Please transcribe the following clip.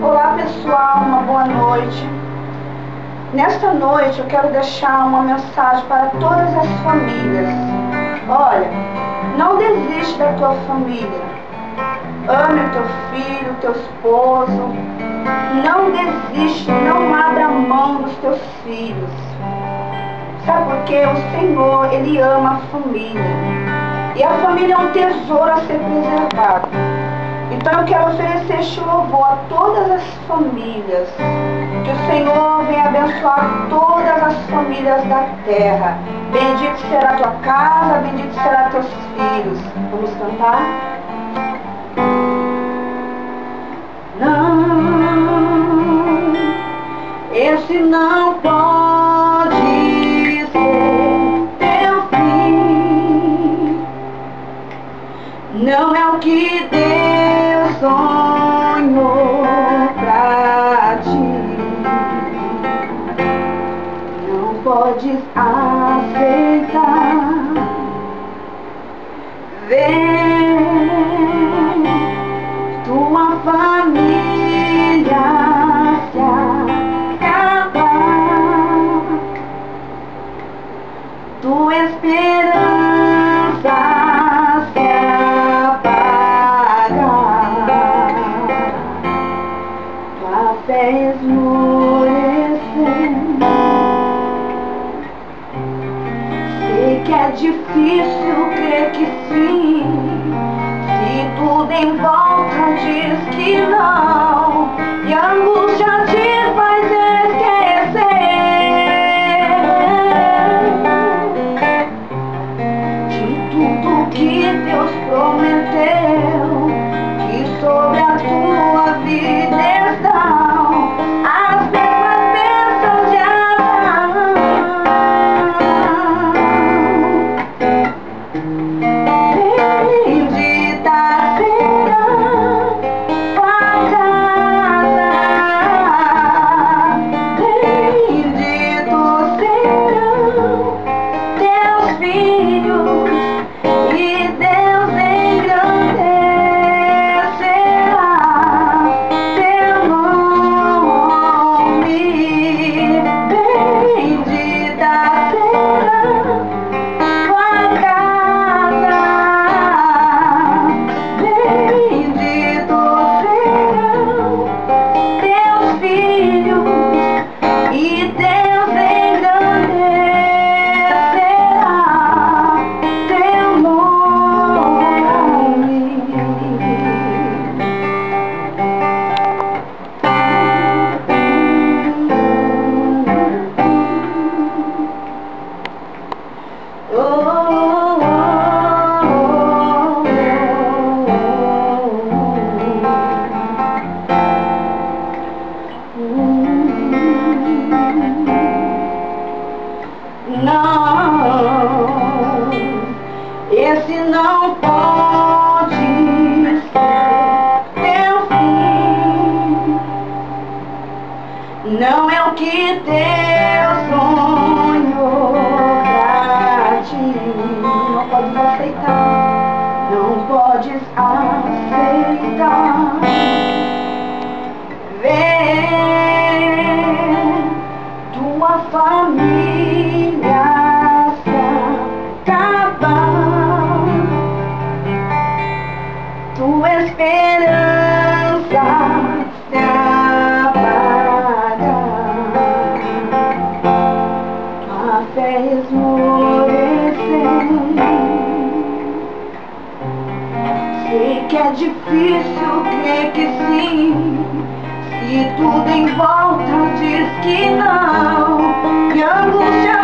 Olá pessoal, uma boa noite. Nesta noite eu quero deixar uma mensagem para todas as famílias. Olha, não desiste da tua família. Ame o teu filho, o teu esposo. Não desiste, não abra mão dos teus filhos. Sabe por quê? O Senhor, Ele ama a família. E a família é um tesouro a ser preservado. Então eu quero oferecer este louvor a todas as famílias. Que o Senhor venha abençoar todas as famílias da terra. Bendito será a tua casa, bendito será teus filhos. Vamos cantar? Não, esse não pode ser teu fim. Não é o que Deus sonhou pra ti. Não podes aceitar. Vem, tua família se acabar, tua esperança se apagar, tua fé esmorecer. Sei que é difícil crer que sim, se tudo em volta diz que não, e a angústia te faz esquecer de tudo que Deus prometeu, que sobre a tua vida estão as mesmas bênçãos de Abraão. Bendita será tua casa, bendito serão teus filhos, e Deus engrandecerá teu nome. Bendita será tua casa, bendito serão teus filhos, e Deus engrandecerá teu nome. Não, esse não pode ser teu fim. Não é o que Deus sonhou pra ti. Não podes aceitar, não podes aceitar. Vem, tua família se acabar, tua esperança se apagar, tua fé esmorecer. Sei que é difícil crer que sim, se tudo em volta diz que não, e a angústia